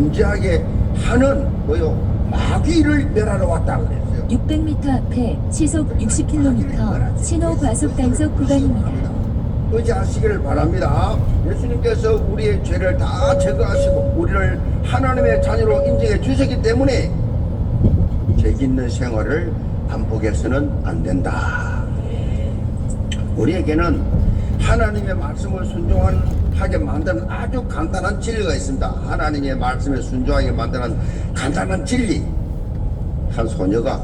진지하게 하는 마귀를 멸하러 왔다 그랬어요. 600m 앞에 시속 60km 신호 과속 단속 구간입니다. 의지하시기를 바랍니다. 예수님께서 우리의 죄를 다 제거하시고 우리를 하나님의 자녀로 인정해 주셨기 때문에 죄 짓는 생활을 반복해서는 안 된다. 우리에게는 하나님의 말씀을 순종하게 만드는 아주 간단한 진리가 있습니다. 하나님의 말씀에 순종하게 만드는 간단한 진리. 한 소녀가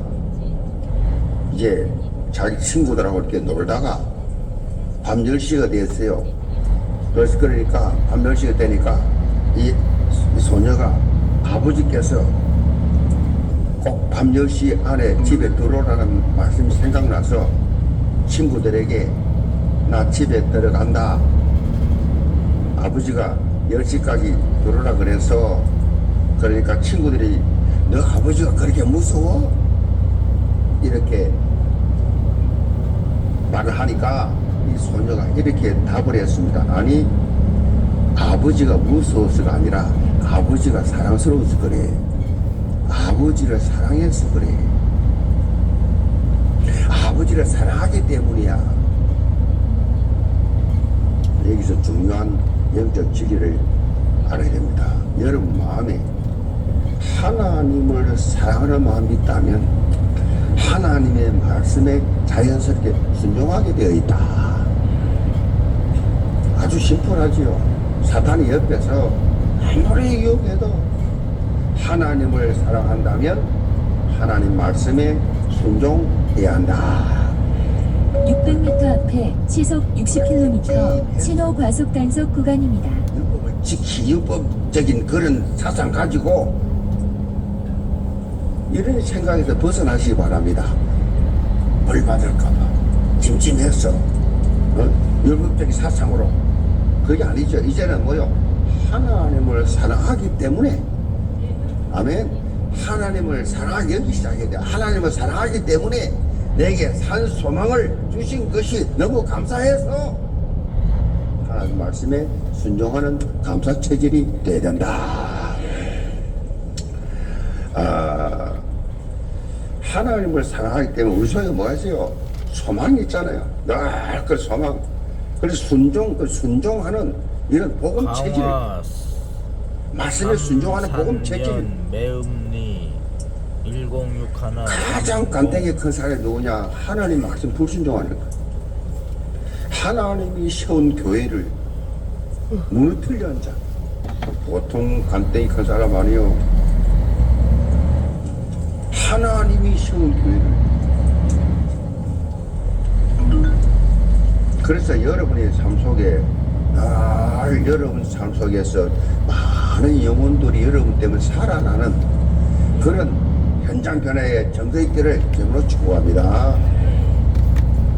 이제 자기 친구들하고 이렇게 놀다가 밤 10시가 됐어요. 그러니까 밤 10시가 되니까 이 소녀가 아버지께서 꼭 밤 10시 안에 집에 들어오라는 말씀이 생각나서 친구들에게 나 집에 들어간다. 아버지가 10시까지 들어오라 그래서 그러니까 친구들이 너 아버지가 그렇게 무서워? 이렇게 말을 하니까 이 소녀가 이렇게 답을 했습니다. 아니 아버지가 무서워서가 아니라 아버지가 사랑스러워서 그래. 아버지를 사랑해서 그래. 아버지를 사랑하기 때문이야. 여기서 중요한 영적 진리를 알아야 됩니다. 여러분 마음에 하나님을 사랑하는 마음이 있다면 하나님의 말씀에 자연스럽게 순종하게 되어 있다. 아주 심플하지요. 사탄이 옆에서 아무리 유혹해도 하나님을 사랑한다면 하나님 말씀에 순종해야 한다. 600m 앞에 시속 60km 신호 과속 단속 구간입니다. 율법을 지키 율법적인 그런 사상 가지고 이런 생각에서 벗어나시기 바랍니다. 벌 받을까봐 찜찜해서 율법적인 사상으로 그게 아니죠. 이제는 하나님을 사랑하기 때문에 아멘. 하나님을 사랑하기 여기 시작해야 돼요. 하나님을 사랑하기 때문에 내게 산 소망을 주신 것이 너무 감사해서 하나님 말씀에 순종하는 감사 체질이 되어야 된다. 하나님을 사랑하기 때문에 우리 속에 뭐가 있어요? 소망이 있잖아요. 늘 그 소망. 그래서 순종하는 이런 복음 체질, 말씀에 순종하는 복음 체질. 매음리 106 하나. 가장 간택이 큰 사람이 누구냐? 하나님 말씀 불순종하는 거. 하나님이 세운 교회를 무너뜨려 한 자. 보통 간택이 큰 사람 아니요. 하나님이 세운 교회를. 그래서 여러분의 삶 속에 여러분 삶 속에서 많은 영혼들이 여러분 때문에 살아나는 그런 현장 변화의 증거 있기를 주님으로 축복합니다.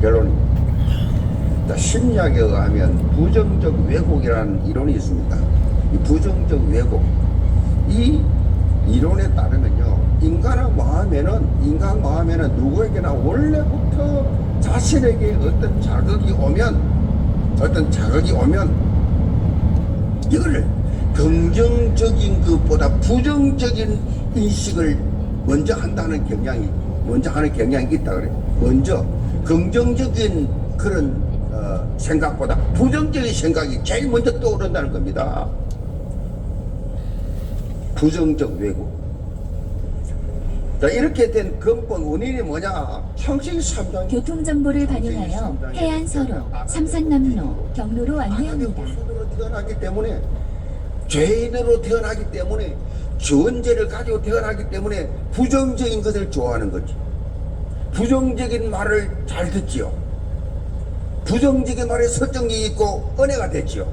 결론입니다. 심리학에 의하면 부정적 왜곡이라는 이론이 있습니다. 이 부정적 왜곡, 이 이론에 따르면요, 인간 마음에는 누구에게나 원래부터 자신에게 어떤 자극이 오면 이걸 긍정적인 것보다 부정적인 인식을 먼저 하는 경향이 있다 그래요. 먼저 긍정적인 그런 생각보다 부정적인 생각이 제일 먼저 떠오른다는 겁니다. 부정적 왜곡. 자, 이렇게 된 근본 원인이 뭐냐? 창세기 3장 교통정보를 반영하여 해안서로, 삼산남로, 경로로 안내합니다. 후손으로 태어나기 때문에, 죄인으로 태어나기 때문에, 죄를 가지고 태어나기 때문에 부정적인 것을 좋아하는 거지. 부정적인 말을 잘 듣지요. 부정적인 말에 설정이 있고 은혜가 됐지요.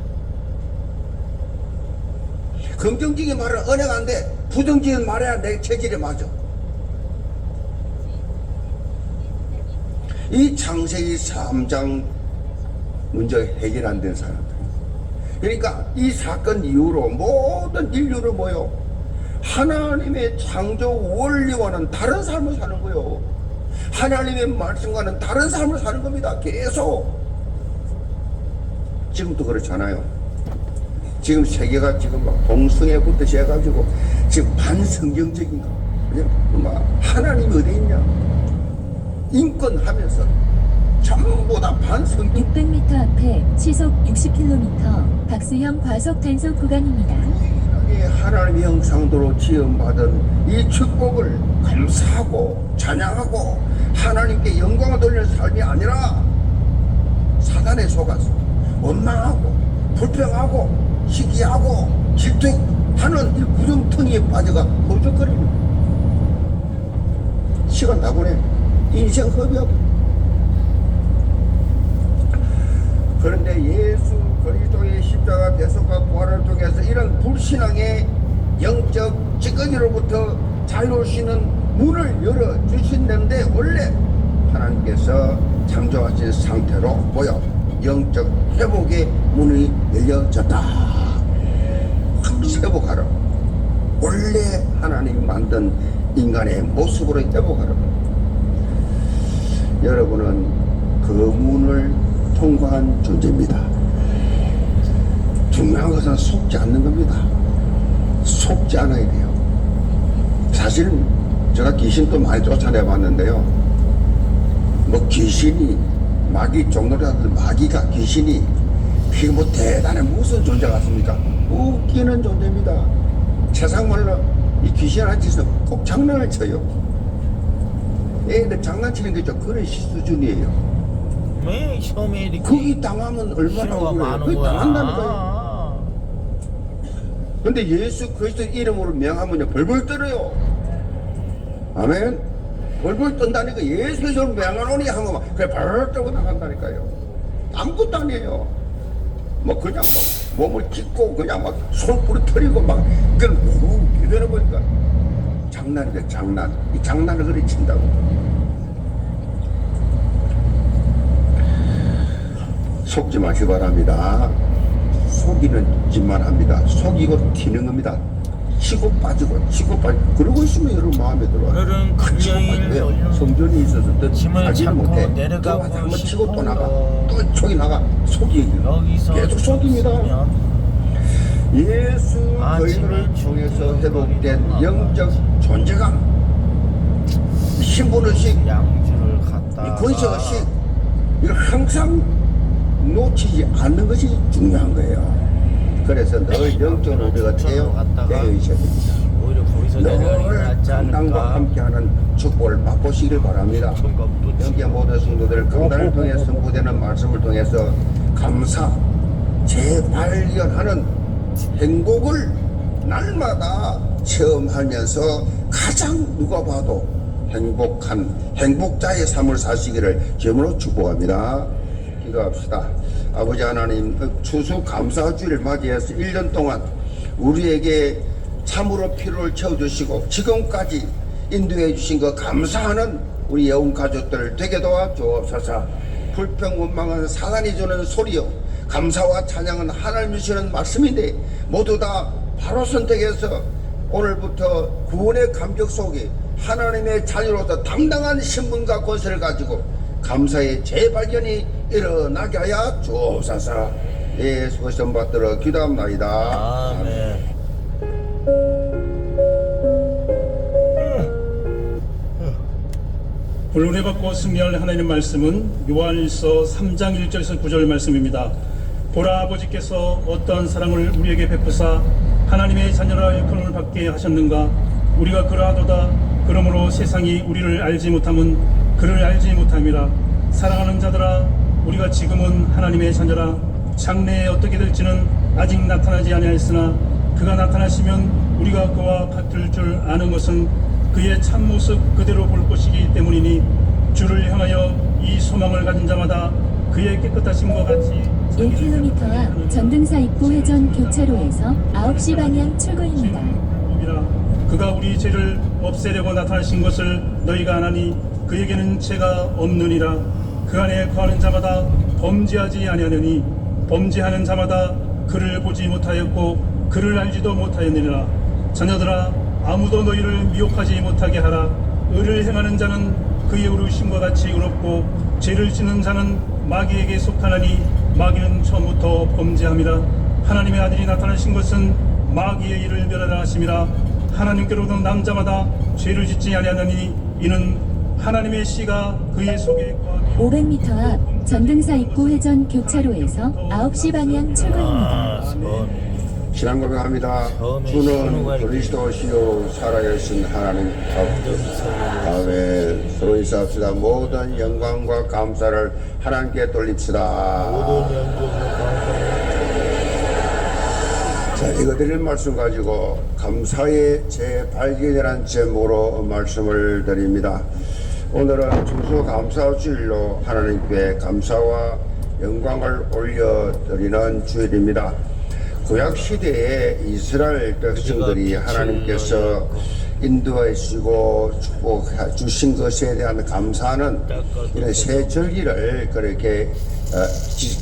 긍정적인 말은 은혜가 안 돼. 부정적인 말해야 내 체질에 맞아. 이 창세기 3장 문제가 해결 안 된 사람들. 그러니까 이 사건 이후로 모든 인류를 하나님의 창조 원리와는 다른 삶을 사는 거예요. 하나님의 말씀과는 다른 삶을 사는 겁니다. 계속. 지금도 그렇잖아요. 지금 세계가 지금 막 동성애부터 시작해가지고 지금 반성경적인가? 막 하나님이 어디 있냐? 인권하면서 전부 다 반성. 600m 앞에 시속 60km 박수형 과속 단속 구간입니다. 하나님의 형상대로 지음받은 이 축복을 감사하고 찬양하고 하나님께 영광을 돌리는 삶이 아니라 사단에 속아서 원망하고 불평하고 시기하고 질투하는 이 구렁텅이에 빠져가 허우적거리는 시간 다 보내. 인생 허비하고. 그런데 예수 그리스도의 십자가 대속과 부활을 통해서 이런 불신앙의 영적 찌꺼기로부터 자유로우시는 문을 열어주신다는데 원래 하나님께서 창조하신 상태로 뭐요? 영적 회복의 문이 열려졌다. 회복하라. 원래 하나님이 만든 인간의 모습으로 회복하라. 여러분은 그 문을 통과한 존재입니다. 중요한 것은 속지 않는 겁니다. 속지 않아야 돼요. 사실 제가 귀신도 많이 쫓아내 봤는데요. 뭐 귀신이 마귀 종로자들 마귀가 귀신이 그게 뭐 대단한 무슨 존재 같습니까? 웃기는 존재입니다. 세상 말로 이 귀신한테 있어 꼭 장난을 쳐요. 애들 장난치는 게 좀 그런 수준이에요. 왜 처음에 이렇게 거기 당하면 얼마나 신호가 억울해요. 많은 거기 거야? 당한다는 거예요. 근데 예수 그리스도 이름으로 명하면요 벌벌 떨어요. 아멘. 벌벌 떤다니까 예수 이름으로 명하노니 하면 막 그래 벌벌 떨고 나간다니까요. 아무것도 아니에요. 뭐 그냥 뭐 몸을 찢고 그냥 막 손불이 터리고 막 그걸 이대로 보니까 장난이죠. 장난. 이 장난을 그리 친다고. 속지 마시 바랍니다. 속이는 짓만 합니다. 속이고 튀는 겁니다. 치고 빠지고 그러고 있으면 여러분 마음에 들어와요. 오늘은 금요일 성전이 있어서 또 짐을 알지 참고 못해. 내려가고 또 와서 한번 치고 또 싶어요. 나가. 또 속이 나가. 속이 여기서 계속 속입니다. 예수 그리스도를 통해서 회복된 영적 존재감, 신분의식, 양주를 갖다가 권세의식 이걸 항상 놓치지 않는 것이 중요한 거예요. 그래서 늘 영적으로 우리가 되어 있어야 됩니다. 오히려 거기서 내려가는 게 늘 낫지 강단과 않을까? 함께하는 축복을 맛보시길 바랍니다. 여기에 모든 성도들 강단을 통해 선포되는 말씀을 통해서 감사, 재발견하는 행복을 날마다 체험하면서 가장 누가 봐도 행복한 행복자의 삶을 사시기를 주님으로 축복합니다. 기도합시다. 아버지 하나님, 추수 감사주일을 맞이해서 1년 동안 우리에게 참으로 필요를 채워주시고 지금까지 인도해 주신 것 감사하는 우리 영혼 가족들 되게 도와 주옵소서. 불평 원망은 사단이 주는 소리요, 감사와 찬양은 하나님 주시는 말씀인데 모두 다 바로 선택해서 오늘부터 구원의 감격 속에 하나님의 자녀로서 당당한 신분과 권세를 가지고 감사의 재발견이 일어나게 하여 주옵소서. 예수 그리스도 받들어 기도합나이다. 아멘. 오늘 우리 받고 승리할 하나님의 말씀은 요한일서 3장 1절에서 9절 말씀입니다. 보라, 아버지께서 어떠한 사랑을 우리에게 베푸사 하나님의 자녀라 일컬음을 받게 하셨는가. 우리가 그러하도다. 그러므로 세상이 우리를 알지 못함은 그를 알지 못함이라. 사랑하는 자들아, 우리가 지금은 하나님의 자녀라. 장래에 어떻게 될지는 아직 나타나지 아니하였으나 그가 나타나시면 우리가 그와 같을 줄 아는 것은 그의 참모습 그대로 볼 것이기 때문이니 주를 향하여 이 소망을 가진 자마다 그의 깨끗하심과 같이 1km 앞 전등사 입구 회전 교차로에서 9시 방향 출구입니다. 그가 우리 죄를 없애려고 나타나신 것을 너희가 아나니 그에게는 죄가 없느니라. 그 안에 거하는 자마다 범죄하지 아니하느니 범죄하는 자마다 그를 보지 못하였고 그를 알지도 못하였느니라. 자녀들아, 아무도 너희를 미혹하지 못하게 하라. 의를 행하는 자는 그의 의로우심과 같이 의롭고 죄를 짓는 자는 마귀에게 속하나니 마귀는 처음부터 범죄함이라. 하나님의 아들이 나타나신 것은 마귀의 일을 멸하라 하심이라. 하나님께로는 남자마다 죄를 짓지 아니하느니 이는 하나님의 씨가 그의 속에 거하며 500m 앞 전등사 입구 회전 교차로에서 9시 방향 출구입니다. 아, 섬이. 신앙 고백합니다. 주는 그리스도시요 살아계신 하나님 아멘. 서로 인사합시다. 모든 영광과 감사를 하나님께 돌립시다. 모든 영광과 자, 이거 드릴 말씀 가지고 감사의 재발견이라는 제목으로 말씀을 드립니다. 오늘은 추수감사주일로 하나님께 감사와 영광을 올려드리는 주일입니다. 구약시대에 이스라엘 백성들이 하나님께서 인도해 주시고 축복해 주신 것에 대한 감사하는 이런 세 절기를 그렇게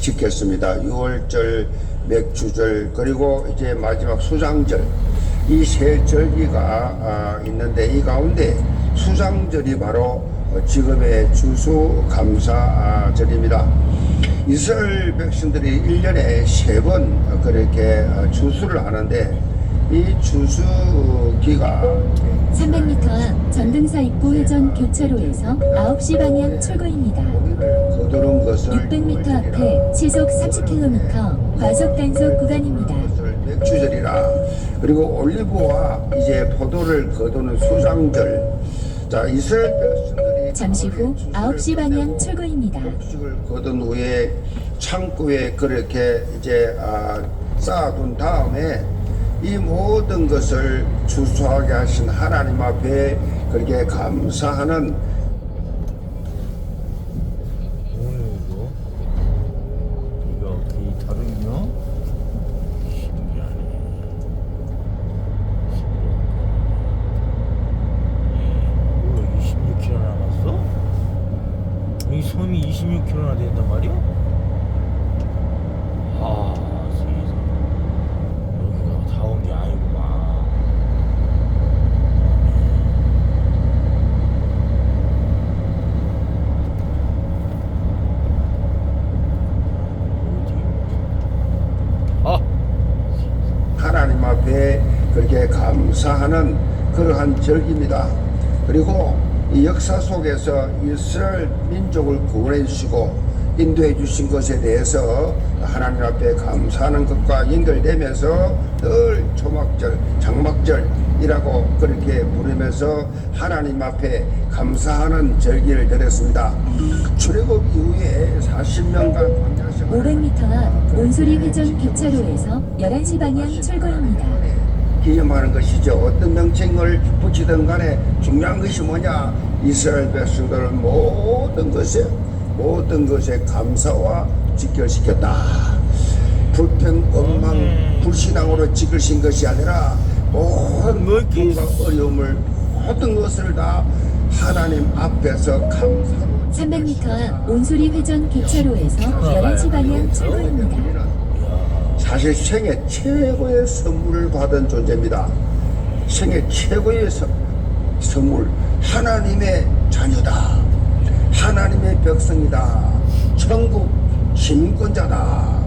지켰습니다. 6월절, 맥주절, 그리고 이제 마지막 수장절, 이 세 절기가 있는데 이 가운데 수장절이 바로 지금의 추수감사절입니다. 이스라엘 백성들이 1년에 3번 그렇게 추수를 하는데 이 추수기가 300m 앞 전등사 입구 회전 교차로에서 9시 방향 출구입니다. 거두는 것을 600m 앞에 시속 30km 과속 단속 구간입니다. 맥주절이라, 그리고 올리브와 이제 포도를 거두는 수장절. 자, 이스라엘 백성들이 잠시 후 9시 방향 출구입니다. 곡식을 거둔 후에 창고에 그렇게 이제 쌓아둔 다음에 이 모든 것을 추수하게 하신 하나님 앞에 그렇게 감사하는 오늘도 이거 어떻게 다르냐? 신기하네. 뭐 여기 16km 남았어? 이 섬이 26km나 된단 말이야? 아, 세상에. 여기가 다 온 게 아니구만. 아, 하나님 앞에 그렇게 감사하는 그러한 절기입니다. 그리고 이 역사 속에서 이스라엘 민족을 구원해 주시고 인도해 주신 것에 대해서 하나님 앞에 감사하는 것과 연결되면서 늘 초막절, 장막절이라고 그렇게 부르면서 하나님 앞에 감사하는 절기를 드렸습니다. 출애굽 이후에 40년간 광야 생활을 500m 앞 온소리 회전 교차로에서 11시 방향 출구입니다. 기념하는 것이죠. 어떤 명칭을 붙이든 간에 중요한 것이 뭐냐? 이스라엘 백성들을 모든 것에 감사와 직결시켰다. 불평, 원망, 불신앙으로 직결신 것이 아니라 모든 고통과 어려움을 모든 것을 다 하나님 앞에서 감사로 300m 앞 온소리 회전 교차로에서 11시 방향 출구입니다. 사실 생애 최고의 선물을 받은 존재입니다. 생애 최고의 선물, 하나님의 자녀다, 하나님의 백성이다, 천국 시민권자다.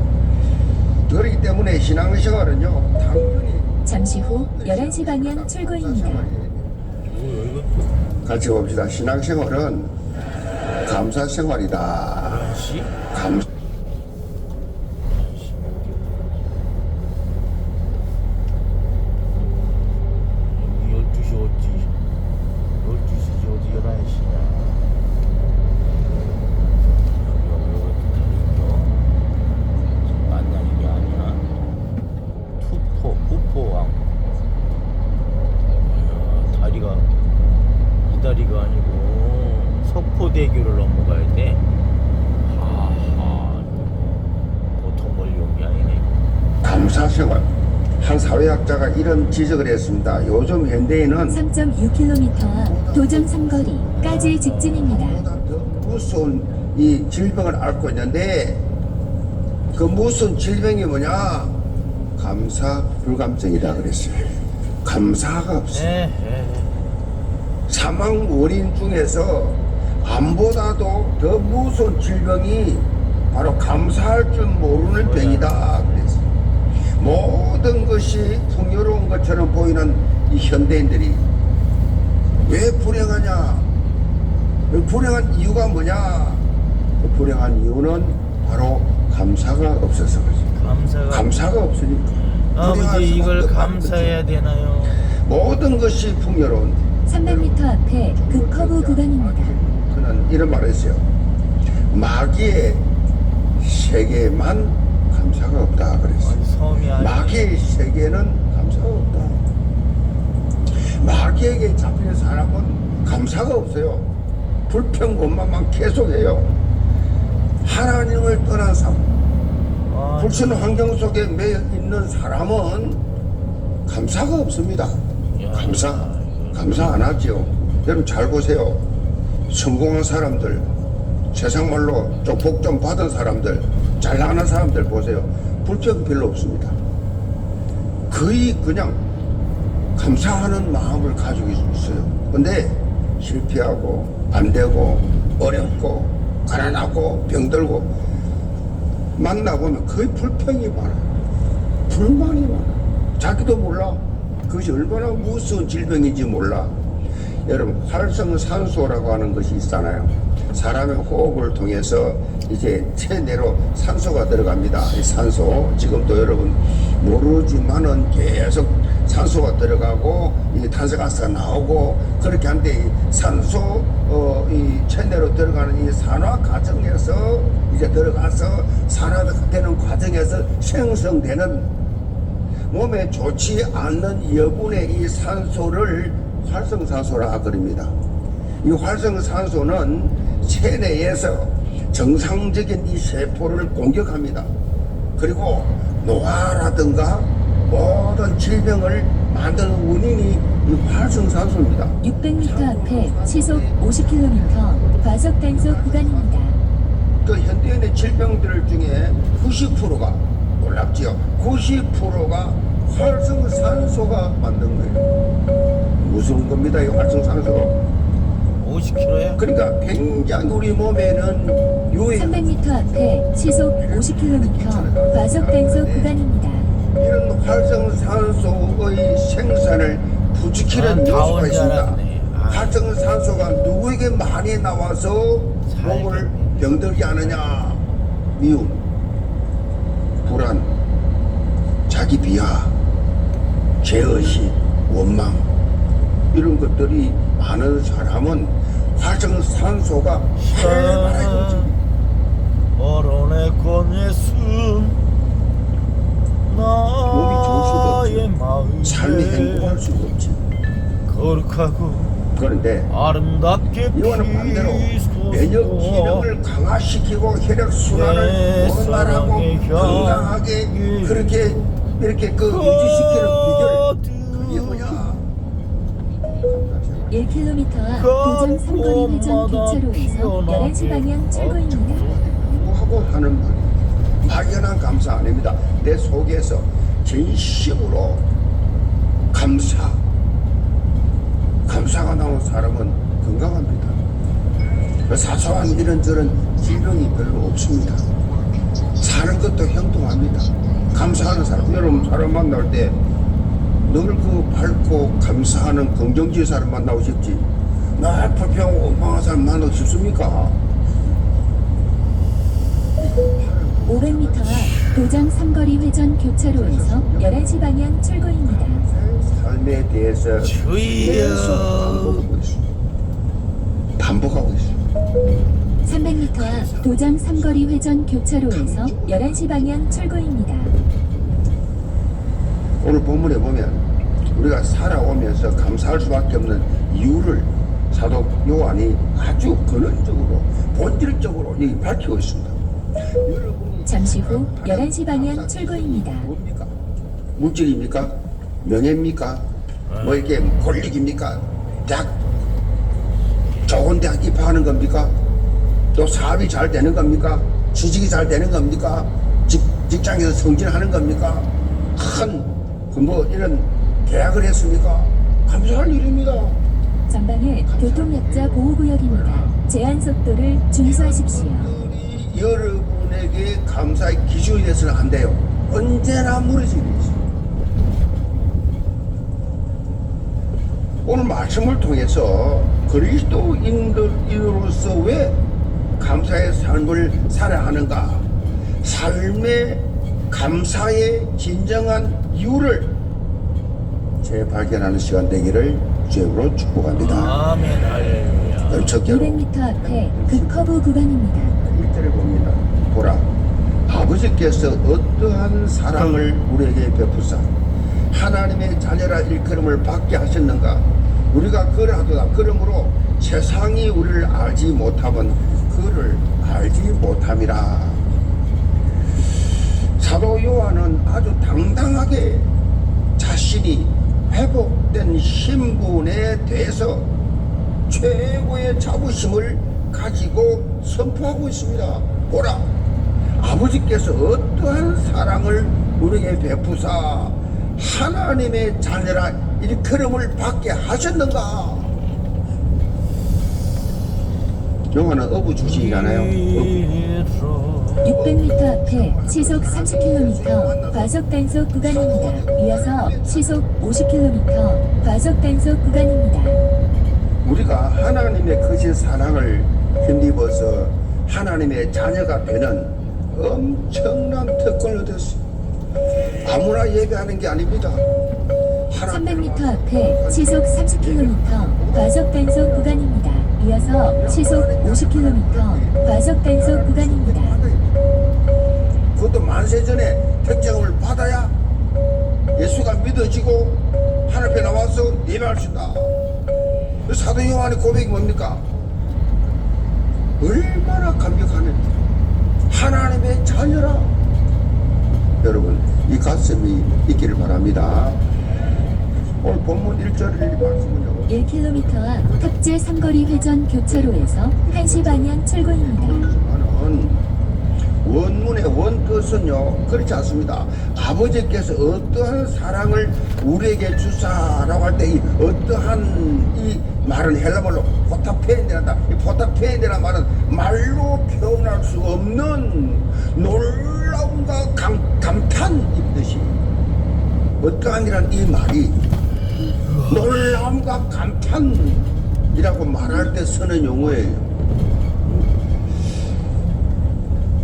그렇기 때문에 신앙생활은요 당연히 잠시 후 11시 방향 출구입니다. 같이 봅시다. 신앙생활은 감사생활이다. 씨? 감 여기 12시 어찌 12시지 어디 11시냐. 여기가 왜 이렇게 다른겨? 만나는 게 아니야. 후포왕. 이야, 다리가 이 다리가 아니고 석포대교를 넘어가야 돼. 하하, 보통 멀리 온 게 아니네. 감사생활. 한 사회학자가 이런 지적을 했습니다. 요즘 현대인은 3.6km 앞 도정 삼거리까지 직진입니다. 보다 더 무서운 이 질병을 앓고 있는데 그 무서운 질병이 뭐냐? 감사 불감증이다 그랬어요. 감사가 없어요. 사망 원인 중에서 암보다도 더 무서운 질병이 바로 감사할 줄 모르는 병이다 그랬어요. 모든 것이 풍요로운 것처럼 보이는 이 현대인들이 왜 불행하냐? 그 불행한 이유가 뭐냐? 그 불행한 이유는 바로 감사가 없어서 그렇지. 감사가 없으니까. 불행할 아버지 이걸 수밖에 감사해야 되나요? 모든 것이 풍요로운 300m 앞에 극커브 구간입니다. 그는 이런 말을 했어요. 마귀의 세계만 감사가 없다 그랬어요. 아니, 섬이 아니 마귀의 세계는 감사가 없다. 마귀에게 잡히는 사람은 감사가 없어요. 불평 원망만 계속해요. 하나님을 떠난 삶, 불신 환경 속에 매여 있는 사람은 감사가 없습니다. 감사 안 하죠. 여러분 잘 보세요. 성공한 사람들, 세상 말로 좀 복 좀 받은 사람들, 잘 나가는 사람들 보세요. 불평 별로 없습니다. 거의 그냥 감사하는 마음을 가지고 있어요. 근데 실패하고 안 되고 어렵고 가난하고 병들고 만나보면 거의 불평이 많아. 불만이 많아. 자기도 몰라. 그것이 얼마나 무서운 질병인지 몰라. 여러분 활성산소라고 하는 것이 있잖아요. 사람의 호흡을 통해서 이제 체내로 산소가 들어갑니다. 이 산소 지금도 여러분 모르지만은 계속 산소가 들어가고 이 탄소가스가 나오고 그렇게 하는데 이 산소 이 체내로 들어가는 이 산화 과정에서 이제 들어가서 산화되는 과정에서 생성되는 몸에 좋지 않는 여분의 이 산소를 활성산소라 그럽니다. 이 활성산소는 체내에서 정상적인 이 세포를 공격합니다. 그리고 노화라든가 모든 질병을 만드는 원인이 이 활성산소입니다. 600m 앞에 시속 50km 과속단속 구간입니다. 그 현대인의 질병들 중에 90%가 놀랍지요. 90%가 활성산소가 만든 거예요. 무서운 겁니다. 이 활성산소가. 50km야? 그러니까 굉장히 우리 몸에는 유해 300m 앞에 시속 50km 과속단속 구간입니다. 이런 활성산소의 생산을 부추기는 다 요소가 온 줄 있습니다. 알았네. 활성산소가 누구에게 많이 나와서 몸을 병들게 하느냐? 미움, 불안, 자기 비하, 죄의식, 원망 이런 것들이 많은 사람은 활성산소가 활발하게 움직입니다. 어른의 꽃예순 몸이 좋을 수도 나의 없지. 마음에 삶이 행복할 수가 없지. 거룩하고 그런데 아름답게 이거는 반대로 면역 기능을 강화시키고 혈액 순환을 원활하고 건강하게 그렇게 이렇게 그 유지시키는 비결 그게 뭐냐? 1km 앞 도정 삼거리 회전 교차로에서 11시 방향 출구입니다. 하고 하는 말이 막연한 감사 아닙니다. 내 속에서 진심으로 감사가 나온 사람은 건강합니다. 사소한 이런저런 질병이 별로 없습니다. 사는 것도 형통합니다. 감사하는 사람, 여러분 사람 만날 때 늘 그 밝고 감사하는 긍정적인 사람 만나고 싶지 날 불평하고 원망한 사람 만나고 싶습니까? 500m 앞 도정 삼거리 회전 교차로에서 11시 방향 출구입니다. 삶에 대해서 계속 주여 반복하고 있어요. 300m 앞 도정 삼거리 회전 교차로에서 11시 방향 출구입니다. 오늘 본문에 보면 우리가 살아오면서 감사할 수밖에 없는 이유를 사도 요한이 아주 근원적으로 본질적으로 여기 밝히고 있습니다. 여러분이 잠시 후 11시 방향 출구입니다. 뭡니까? 물질입니까? 명예입니까? 뭐 이렇게 권력입니까? 대학 좋은 대학 입학하는 겁니까? 또 사업이 잘 되는 겁니까? 취직이 잘 되는 겁니까? 직장에서 승진하는 겁니까? 뭐 이런 계약을 했습니까? 감사할 일입니다. 전방에 교통약자 보호구역입니다. 제한 속도를 준수하십시오. 여러분에게 감사의 기준이 돼서는 안 돼요. 언제나 무너지게 돼 있어요. 오늘 말씀을 통해서 그리스도인으로서 왜 감사의 삶을 살아야 하는가, 삶의 감사의 진정한 이유를 재발견하는 시간 되기를 주님으로 축복합니다. 아멘. 할렐루야. 첫째로 200m 앞에 급커브 구간입니다. 1절에 봅니다. 보라, 아버지께서 어떠한 사랑을 우리에게 베푸사 하나님의 자녀라 일컬음을 받게 하셨는가. 우리가 그러하도다. 그러므로 세상이 우리를 알지 못하면 그를 알지 못함이라. 사도 요한은 아주 당당하게 자신이 회복된 신분에 대해서 최고의 자부심을 가지고 선포하고 있습니다. 보라, 아버지께서 어떠한 사랑을 우리에게 베푸사 하나님의 자녀라 일컬음을 받게 하셨는가. 요한은 어부 출신이잖아요. 600m 앞에 시속 30km 과속 단속 구간입니다. 이어서 시속 50km 과속 단속 구간입니다. 우리가 하나님의 크신 사랑을 힘입어서 하나님의 자녀가 되는 엄청난 특권을 얻었어요. 아무나 예배하는 게 아닙니다. 300m 앞에 시속 30km 과속 단속 구간입니다. 이어서 시속 50km 과속 단속 구간입니다. 그것도 만세 전에 택정을 받아야 예수가 믿어지고 하늘 앞에 나와서 예배할 수 있다. 사도 요한의 고백이 뭡니까? 얼마나 감격하는 하나님의 자녀라. 여러분, 이 가슴이 있기를 바랍니다. 오늘 본문 1절의 말씀은요, 1km 앞 탑재 삼거리 회전 교차로에서 1시 방향 출구입니다. 원문의 원뜻은요 그렇지 않습니다. 아버지께서 어떠한 사랑을 우리에게 주사라고 할 때 이 어떠한 이 말은 헬라말로 포타페인이란다. 이 포타페인이라는 말은 말로 표현할 수 없는 놀라움과 감탄이 뜻이 어떠한이란 이 말이 놀라움과 감탄이라고 말할 때 쓰는 용어예요.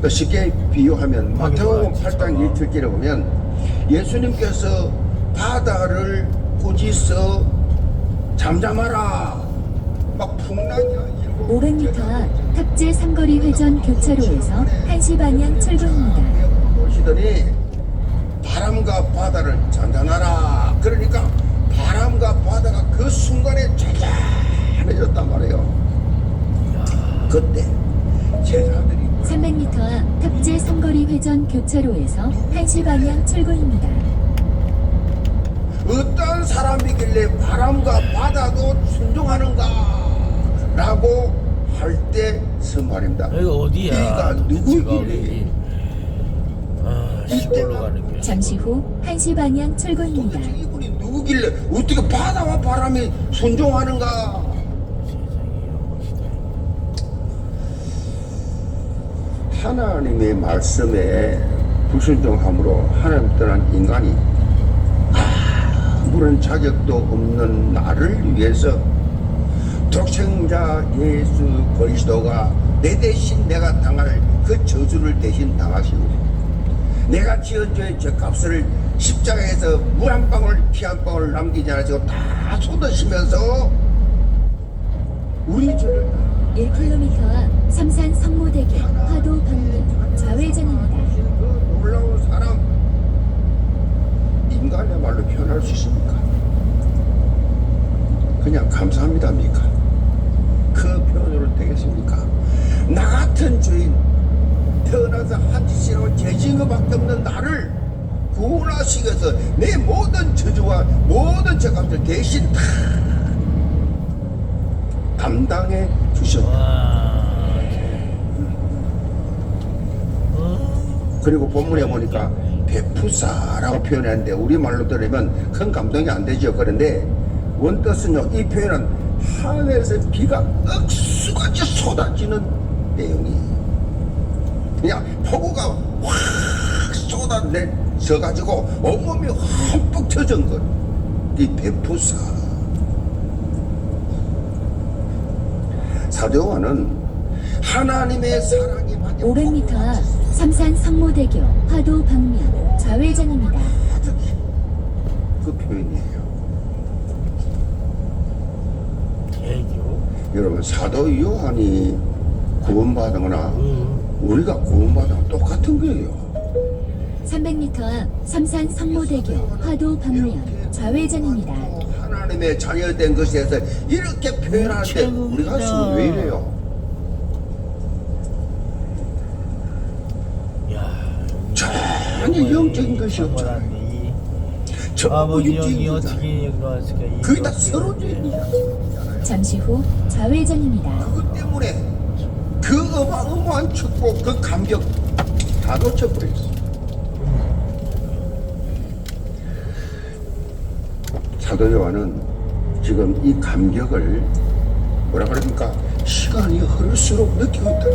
쉽게 비유하면 마태복음 8장 1절에 보면 예수님께서 바다를 꾸짖어 잠잠하라 막 풍랑이야 500m 앞 탑재 삼거리 회전 교차로에서 1시 방향 출구입니다. 보시더니 바람과 바다를 잔잔하라. 그러니까 바람과 바다가 그 순간에 잔잔해졌단 말이에요. 그때 제자들이 300m 앞 탑재 삼거리 회전 교차로에서 1시 방향 출구입니다. 어떤 사람이길래 바람과 바다도 순종하는가 라고 할 때 선말입니다. 여기 어디야? 이가 누구길래 어디? 시골로 가는 길. 잠시 후 1시 방향 출구입니다. 도대체 이분이 누구길래 어떻게 바다와 바람이 순종하는가. 하나님의 말씀에 불순종함으로 하나님 떠난 인간이 아무런 자격도 없는 나를 위해서 독생자 예수 그리스도가 내 대신 내가 당할 그 저주를 대신 당하시고 내가 지은 죄의 죄값을 십자가에서 물 한 방울 피 한 방울 남기지 않으시고 다 쏟으시면서 우리 죄를 1km 앞 삼산 성모대교 화도 방면 좌회전입니다. 그 놀라운 사람 인간의 말로 표현할 수 있습니까? 그냥 감사합니다입니까? 그 표현으로 되겠습니까? 나 같은 죄인 태어나서 한 짓이라고 죄진 것밖에 없는 나를 구원하시기 위해서 내 모든 저주와 모든 죄값을 대신 다 담당해 주셨다. 그리고 본문에 보니까 베푸사라고 표현했는데 우리말로 들으면 큰 감동이 안 되죠. 그런데 원뜻은요, 이 표현은 하늘에서 비가 억수같이 쏟아지는 내용이 그냥 폭우가 확 쏟아내 서가지고 온몸이 흠뻑 젖은 것이 베푸사. 사도 요한은 하나님의 사랑이 받은 500m 앞 삼산 성모대교 화도 방면 좌회전입니다. 그 표현이에요. 대교. 여러분 사도 요한이 구원받은 거나 우리가 구원받은 거 똑같은 거예요. 300m 앞 삼산 성모대교 화도 방면 좌회전입니다. 하나님의 자녀된 것에 대해서 이렇게 표현할 때 우리 가슴이 왜 이래요? 야. 전혀 영적인 것이 없잖아요. 이 전부 아버지 여기 육적인 어떻게 거잖아요. 이거 그게 다 서로적인 이야기잖아요. 잠시 후 좌회전입니다. 그것 때문에 그 어마어마한 축복, 그 감격 다 놓쳐버렸어. 사도 요한은 지금 이 감격을 뭐라 그럽니까? 시간이 흐를수록 느끼고 있다.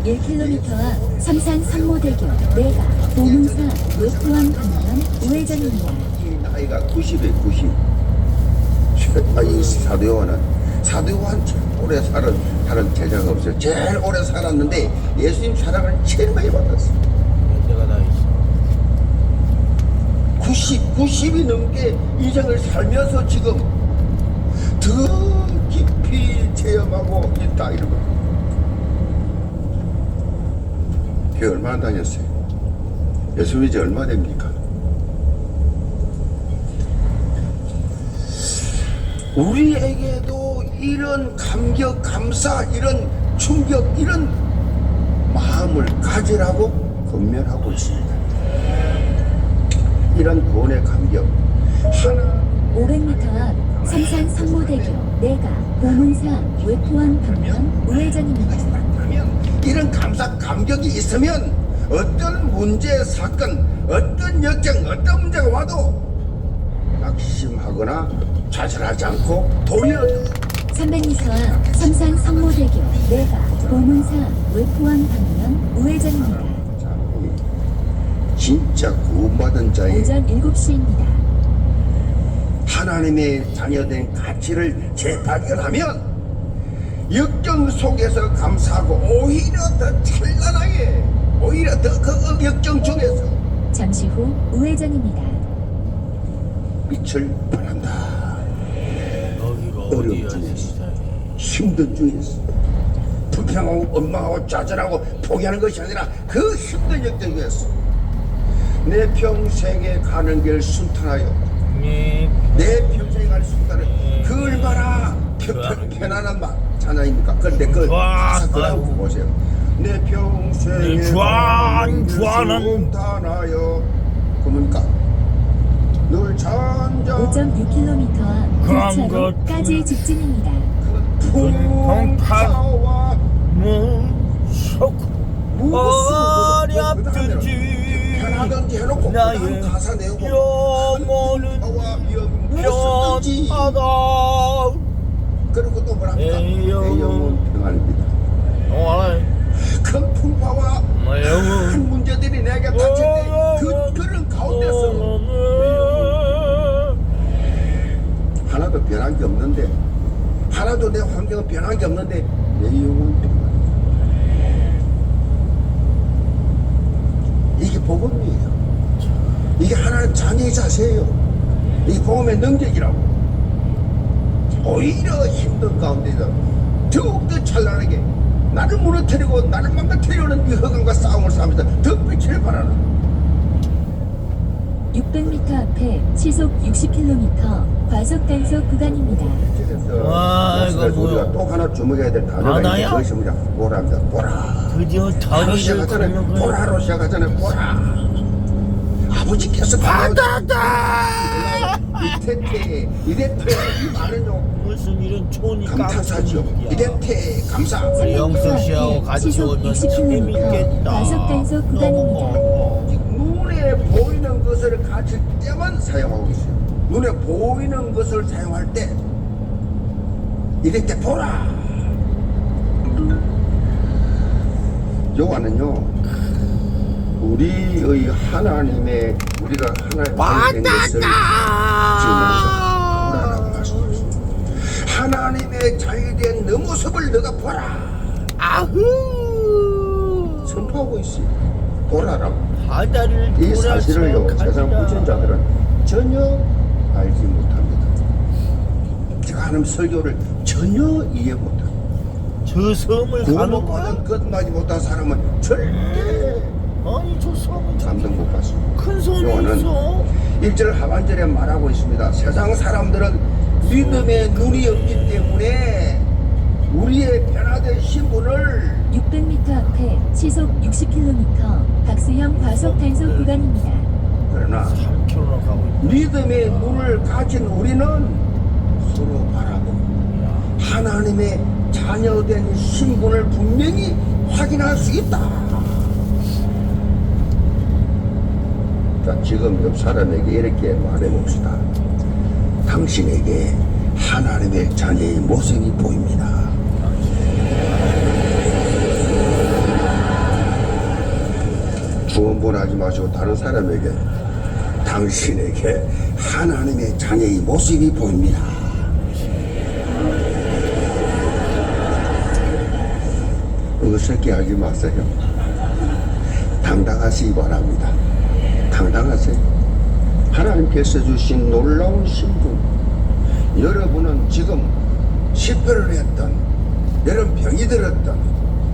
1km 앞 삼산 성모대교 내가 보문사 외포항 방면 우회전입니다. 이 나이가 90에 90. 이 사도 요한은 사도 요한 제일 오래 살은 제자가 없어요. 제일 오래 살았는데 예수님 사랑을 제일 많이 받았어요. 내가 다 있어. 90이 넘게 인생을 살면서 지금 더 깊이 체험하고 있다 이런 거. 교회 얼마나 다녔어요? 예수 이제 얼마 됩니까? 우리에게도 이런 감격, 감사, 이런 충격, 이런 마음을 가지라고 권면하고 있습니다. 이런 구원의 감격 하나 500m 앞 삼산 성모대교 내가 보문사 외포항 방면 우회전입니다. 하면 이런 감사 감격이 있으면 어떤 문제 사건 어떤 역경 어떤 문제가 와도 낙심하거나 좌절하지 않고 도리어 300m 앞 삼산 성모대교 내가 보문사 외포항 방면 우회전입니다. 진짜 구원받은 자의 오전 7시입니다. 하나님의 자녀된 가치를 재발견하면 역경 속에서 감사하고 오히려 더 찬란하게 오히려 더 그 역경 중에서 잠시 후 우회전입니다. 빛을 발한다. 여기가 어려움 어디야 중에서. 세상에. 힘든 중에서 불평하고 원망하고 좌절하고 포기하는 것이 아니라 그 힘든 역경 중에서 내 평생에 가는 길 순탄하여 네. 내 평생에 가는 순탄을 그 얼마나 편안한 찬양입니까? 그런데 그 가사 그라고 보세요. 내 평생에 가는 길 순탄하여 그러니까 늘 잔잔 5.6km 앞 교차로까지 직진입니다. 풍파와 어렵든지 편하든지 해놓고 나의 그다음 가사 내용 영혼은 풍파와 위험 무엇이든지 편하다. 그리고 또 뭐랍니까? 내 내 영혼 평안입니다. 큰 풍파와 큰 문제들이 내게 닥칠 때 그런 가운데서 하나도 변한 게 없는데 하나도 내 환경은 변한 게 없는데 내 영혼 평안. 이게 복음이에요. 이게 하나님 자녀의 자세예요. 이게 복음의 능력이라고. 오히려 힘든 가운데서 더욱더 찬란하게 나를 무너뜨리고 나를 망가뜨리려는 이 허감과 싸움을 싸우면서 더 빛을 발하는 600m 앞에 시속 60km 과속 단속 구간입니다. 와, 이거 그래서 뭐야? 우리가 또 하나 주목해야 될 단어가 하나야? 있는데 그것이 뭐냐? 보라입니다. 보라. 드디어 바로 다리를 시작하잖아요. 걷는 거야. 보라로 시작하잖아요. 보라. 아버지께서 받았다! 이태태 이래태 이 말은요 무슨 이런 촌이 감탄사죠. 깜짝이야. 이래태 감사. 우리 영수 씨하고 같이 시속 오면 60km 재밌겠다. 과속 단속 구간입니다. 눈에 보이는 것을 가질 때만 사용하고 있어요. 눈에 보이는 것을 사용할 때 이럴 때 보라. 요한은요 우리의 하나님의 우리가 하나님의 된 것을 지으면서 보라라고 말씀하십니다. 하나님의 자유된 너 모습을 너가 보라. 아흐. 선포하고 있어요. 보라라고. 바다를 이 사실을요 세상 불신자들은 전혀 알지 못합니다. 제가 하는 설교를 전혀 이해 못합니다. 저 섬을 가는 거야? 구원받은 끝나지 못한 사람은 절대 아니 저 섬은 감동 못 받습니다. 큰 섬이 요한은 있어. 1절 하반절에 말하고 있습니다. 세상 사람들은 믿음의 눈이 없기 때문에 우리의 변화된 신분을 600m 앞에 시속 60km 박수형 과속 단속 구간입니다. 그러나 3km나 가고 있다. 믿음의 눈을 가진 우리는 서로 바라보고 하나님의 자녀된 신분을 분명히 확인할 수 있다. 자, 지금 옆 사람에게 이렇게 말해봅시다. 당신에게 하나님의 자녀의 모습이 보입니다. 주원본하지 마시고 다른 사람에게 당신에게 하나님의 자녀의 모습이 보입니다. 어설게 하지 마세요. 당당하시기 바랍니다. 당당하세요. 하나님께서 주신 놀라운 신분. 여러분은 지금 실패를 했던, 여러분 병이 들었던,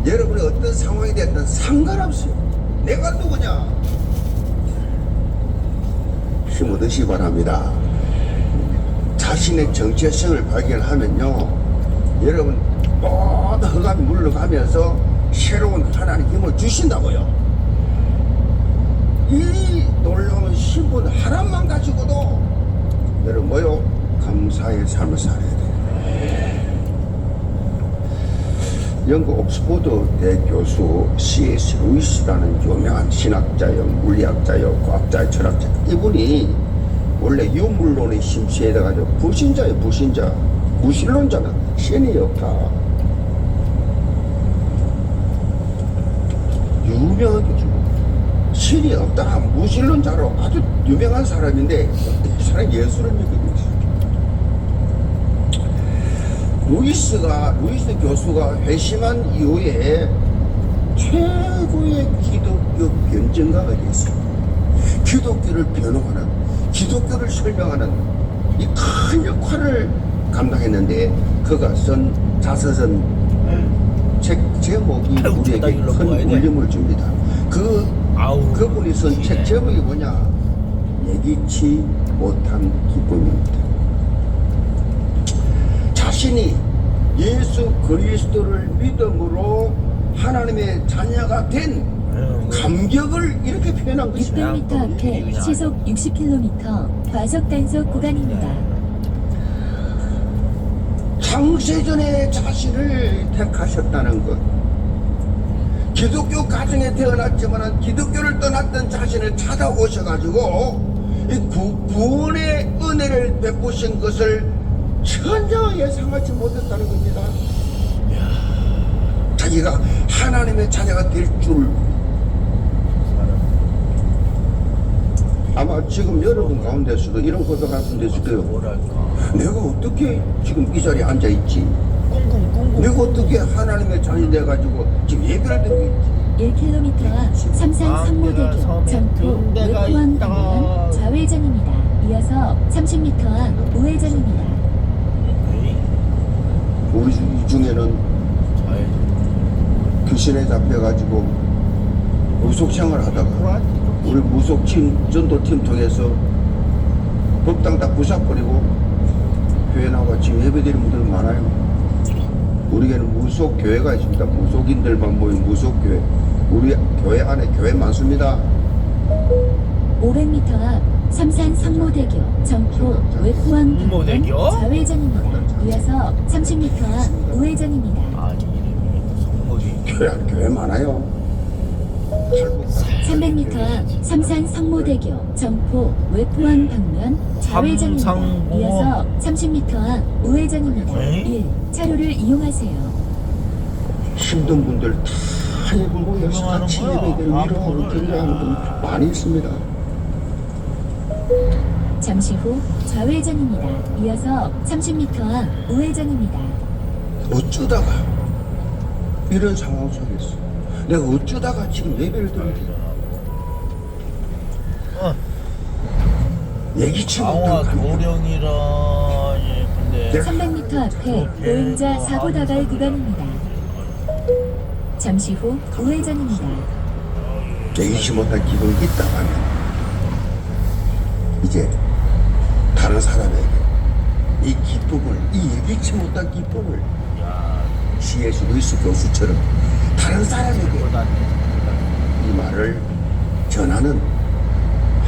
여러분이 어떤 상황이 됐든 상관없어요. 내가 누구냐? 힘 얻으시기 바랍니다. 자신의 정체성을 발견하면요, 여러분 모든 흑암이 물러가면서 새로운 하나님 힘을 주신다고요. 이 놀라운 신분 하나만 가지고도 여러분 뭐요? 감사의 삶을 살아야 돼요. 영국 옥스퍼드 대 교수 C.S. 루이스라는 유명한 신학자요, 물리학자요, 과학자요, 철학자. 이분이 원래 유물론에 심취해가지고 불신자예요, 불신자. 무신론자는 신이 없다. 유명한 교수. 신이 없다. 무신론자로 아주 유명한 사람인데 이 사람 예수를 믿고 있어요. 루이스 교수가 회심한 이후에 최고의 기독교 변증가가 됐습니다. 기독교를 변호하는, 기독교를 설명하는 이 큰 역할을 감당했는데 그가 쓴 자서전 책 제목이 우리에게 큰 울림을 줍니다. 그분이 쓴 책 제목이 뭐냐? 예기치 못한 기쁨입니다. 자신이 예수 그리스도를 믿음으로 하나님의 자녀가 된 감격을 이렇게 표현한 것입니다. 600m 앞에 시속 60km 과속 단속 구간입니다. 창세전에 자신을 택하셨다는 것. 기독교 가정에 태어났지만 기독교를 떠났던 자신을 찾아오셔가지고 이 구원의 은혜를 베푸신 것을 전혀 예상하지 못했다는 겁니다. 자기가 하나님의 자녀가 될 줄. 아마 지금 여러분 가운데서도 이런 고백 같은 데서도요. 내가 어떻게 지금 이 자리에 앉아있지? 내가 어떻게 하나님의 자녀 돼가지고 지금 예배를 드리고 있지? 1km 앞 삼산 삼로대교 전포 외포항 방면 좌회전입니다. 이어서 30m 앞 우회전입니다. 우리 중에는 귀신에 잡혀가지고 무속생활 하다가 우리 무속팀 전도팀 통해서 법당 다 부숴버리고 교회 나와 지금 예배드리는 분들 많아요. 우리에는 무속교회가 있습니다. 무속인들만 모인 무속교회. 우리 교회 안에 교회 많습니다. 500m 앞 삼산 성모대교 전포 외포항 방면 성모대교? 좌회전입니다. 이어서 30m 앞 우회전입니다. 아니 이름이 교회 많아요. 300m 앞 삼산 성모대교 전포 외포항 방면 좌회전입니다. 삼상모. 이어서 30m 앞 우회전입니다. 네? 1차로를 이용하세요. 힘든 분들 다 하예불고에서 같이 예배를 위로하고 견장하는 분 많이 있습니다. 잠시 후 좌회전입니다. 이어서 30m 앞 우회전입니다. 어쩌다가 이런 상황 속에서 내가 어쩌다가 지금 예배를 드리게 예기치 강화 못한 감격. 도령이라. 예, 근데 300m 앞에 보행자 사고 다발 구간입니다. 잠시 후 우회전입니다. 예기치 못한 기분이 있다고 하면 이제 다른 사람에게 이 기쁨을, 이 예기치 못한 기쁨을 C.S. 루이스 교수처럼 다른 사람에게 이 말을 전하는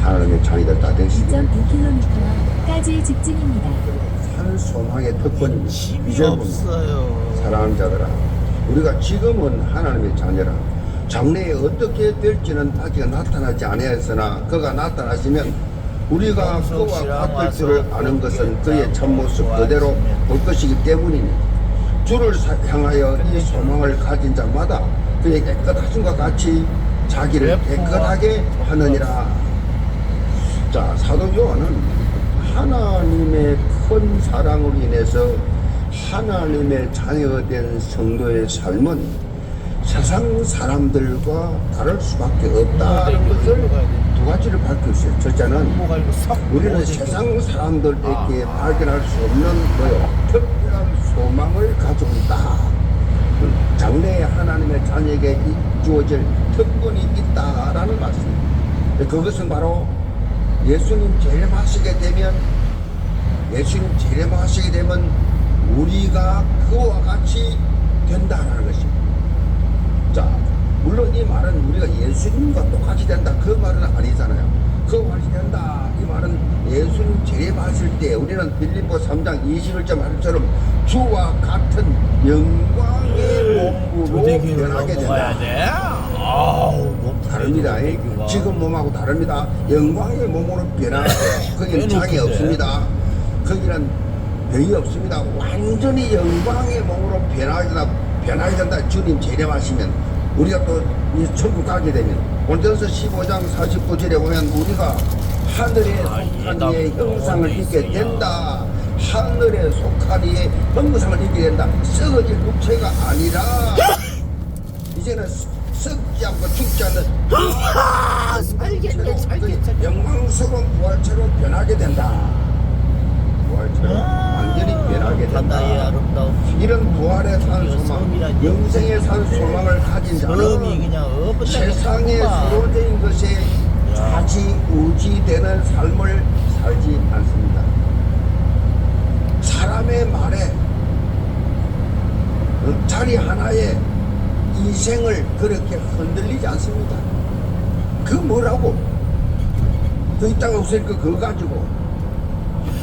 하나님의 자녀들 다 되시길 2.2km까지 직진입니다. 한 소망의 특권입니다. 힘이 이제 없어요. 사랑하는 자들아, 우리가 지금은 하나님의 자녀라. 장래에 어떻게 될지는 아직 나타나지 않았으나 그가 나타나시면 우리가 그와 같을 줄을 아는 것은 그의 참모습 그대로 볼 것이기 때문이니 주를 향하여 이 소망을 가진 자마다 그의 깨끗하심과 같이 자기를 깨끗하게 하느니라. 자, 사도 요한은 하나님의 큰 사랑으로 인해서 하나님의 자녀가 된 성도의 삶은 세상 사람들과 다를 수밖에 없다는 것을 두 가지를 밝혔어요. 첫째는 우리는 세상 사람들에게 발견할 수 없는 뭐요? 특별한 소망을 가지고 있다. 장래에 하나님의 자녀에게 주어질 특권이 있다라는 말씀입니다. 그것은 바로 예수님 재림하시게 되면 우리가 그와 같이 된다라는 것입니다. 자, 물론 이 말은 우리가 예수님과 똑같이 된다 그 말은 아니잖아요. 그와 같이 된다 이 말은 예수님 재림하실 때 우리는 빌립보 3장 21절 말처럼 주와 같은 영광의 몸으로 변하게 된다. 다릅니다. 지금 몸하고 다릅니다. 영광의 몸으로 변하게 거기는 장이 없습니다. 거기는 병이 없습니다. 완전히 영광의 몸으로 변하게 된다. 주님 재림하시면 우리가 또 이 천국 가게 되면 본전서 15장 49절에 보면 우리가 하늘에 속한 이의 형상을 입게 된다. 하늘에 속한 이의 형상을 입게 된다. 썩어질 육체가 아니라 이제는 썩지 않고 죽지 않는 살겠네. 영광스러운 부활체로 변하게 된다. 부활체로 완전히 변하게 된다. 이런 부활에 산 소망, 영생에 산 소망을 가진 자는 세상의 서로적인 것에 좌지우지되는 삶을 살지 않습니다. 사람의 말에 자리 하나에 인생을 그렇게 흔들리지 않습니다. 그 뭐라고? 그 이 땅에 없으니까 그거 가지고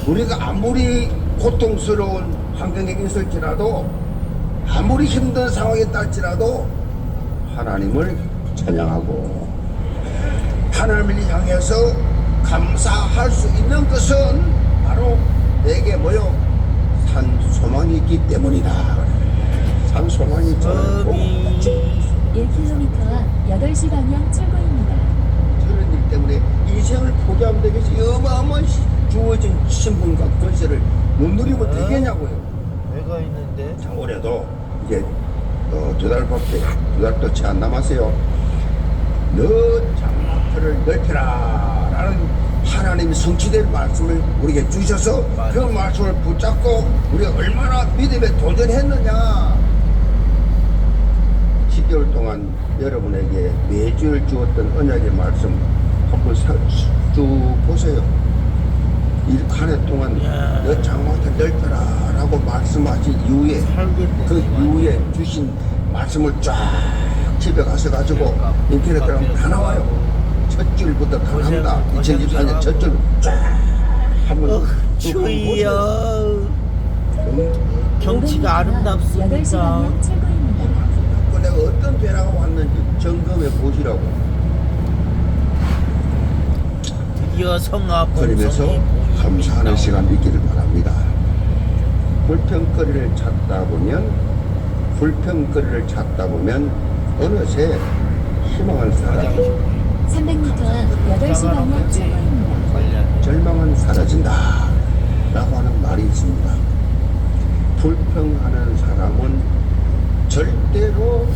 우리가 아무리 고통스러운 환경에 있을지라도 아무리 힘든 상황에 있을지라도 하나님을 찬양하고 하나님을 향해서 감사할 수 있는 것은 바로 내게 뭐요? 산 소망이 있기 때문이다. 산 소망이 저는 꼭 1km 앞 8시 방향 출구입니다. 저런 일 때문에 인생을 포기하면 되겠지. 어마어마한 주어진 신분과 권세를 못 누리고 되겠냐고요. 내가 있는데 자, 올해도 이제 두 달도 채 안 남았어요. 너 장막터를 넓혀라 라는 하나님의 성취된 말씀을 우리에게 주셔서 그 말씀을 붙잡고 우리가 얼마나 믿음에 도전했느냐. 10개월 동안 여러분에게 매주일 주었던 언약의 말씀 한번 쭉 보세요. 이 한 해 동안 너 장막터 넓혀라 라고 말씀하신 이후에 그 이후에 주신 말씀을 쫙 집에 가서 가지고 인터넷 들어가면 다 나와요. 첫 줄부터 다 나옵니다. 2024년 첫 줄 쫙 한번 주여 경치가 8시 아름답습니다. 방향 출구입니다. 내가 어떤 변화가 왔는지 점검해 보시라고. 드디어 성악 그러면서 감사하는 시간 있기를 바랍니다. 불평거리를 찾다 보면 어느새 희망을 사라져 300m 앞 8시 방향 출구입니다. 절망은 사라진다 라고 하는 말이 있습니다. 불평하는 사람은 절대로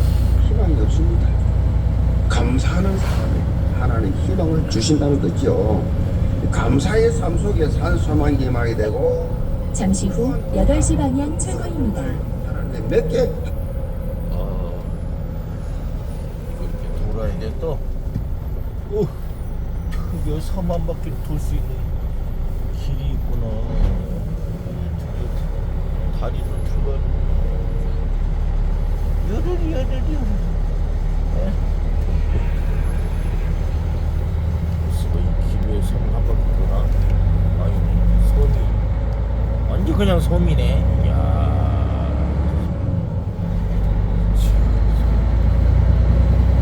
희망이 없습니다. 감사하는 사람이 하나님 희망을 주신다는 거죠. 감사의 삶 속에 산소망이 임하게 되고 잠시 후 8시 방향 출구입니다. 하나님의 몇 개 이렇게 돌아야 돼 또. 오, 드디어 섬 한 바퀴를 돌 수 있는 길이 있구나. 드디어 다리를 출발. 여러리. 네? 벌써 이 길 위에 섬을 한 바퀴 도나? 아니, 섬이 완전 그냥 섬이네. 이야.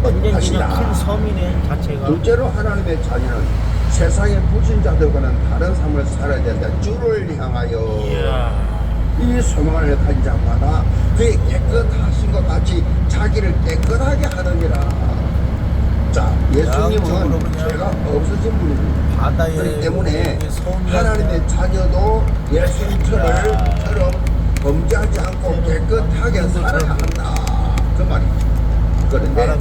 완전 것이다. 그냥 큰 섬이네 자체가. 둘째로 하나님의 자녀는 세상의 불신자들과는 다른 삶을 살아야 된다. 주를 향하여 이야. 이 소망을 가진 자마다 그의 깨끗하신 것 같이 자기를 깨끗하게 하느니라. 자, 양쪽으로 예수님은 그냥 죄가 없으신 분입니다. 바다에 그렇기 때문에 섬이 하나님의 자녀도 예수님처럼 범죄하지 않고 깨끗하게 살아야 한다. 그 말이죠. 그런데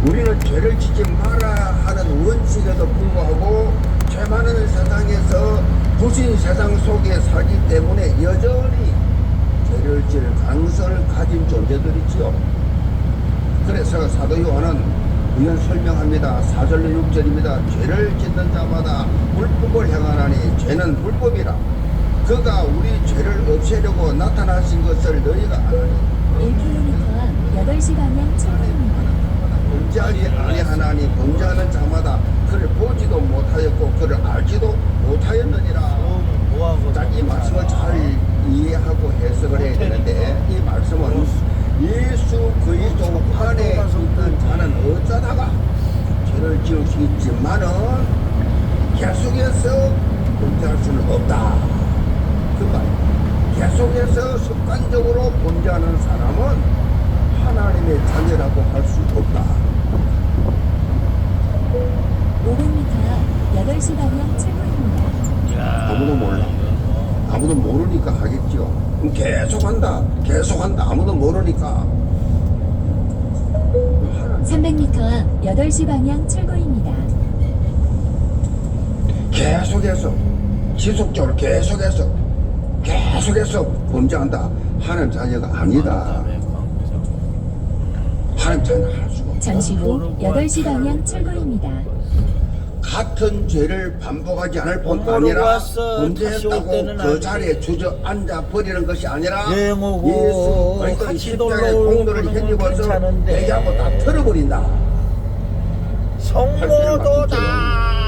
우리는 죄를 짓지 말아야 하는 원칙에도 불구하고 죄 많은 세상에서 부신 세상 속에 살기 때문에 여전히 죄를 지을 가능성을 가진 존재들이지요. 그래서 사도 요한은 이런 설명합니다. 4절로 6절입니다. 죄를 짓는 자마다 불법을 행하나니 죄는 불법이라. 그가 우리 죄를 없애려고 나타나신 것을 너희가 아나니 1km 앞 8시 방향 출구입니다. 범죄하지 아니하나니 범죄하는 자마다 그를 보지도 못하였고 그를 알지도 못하였느니라. 자, 이 말씀을 잘 이해하고 해석을 해야 되는데 이 말씀은 예수 그리스도 안에 있는 자는 어쩌다가 죄를 지을 수 있지만은 계속해서 범죄할 수는 없다. 그 말. 계속해서 습관적으로 범죄하는 사람은 하나님의 자녀라고 할 수 없다. 500m 앞 8시 방향 출구입니다. 아무도 몰라. 아무도 모르니까 하겠죠. 그럼 계속한다. 아무도 모르니까. 300m 앞 8시 방향 출구입니다. 계속해서 지속적으로 계속해서 범죄한다. 하나님 자녀가 아니다. 하나님 자녀 할 수가 없다. 잠시 후 8시 방향 출구입니다. 같은 죄를 반복하지 않을 뿐 돈 아니라 벌어 왔어. 다시 올 범죄했다고 때는 그 안 자리에 돼. 주저앉아 버리는 것이 아니라 여행 오고 예수 그리스도의 같이 십자가의 놀러 오는 공로를 거는 힘입어서 괜찮은데. 회개하고 다 털어버린다. 성모도다.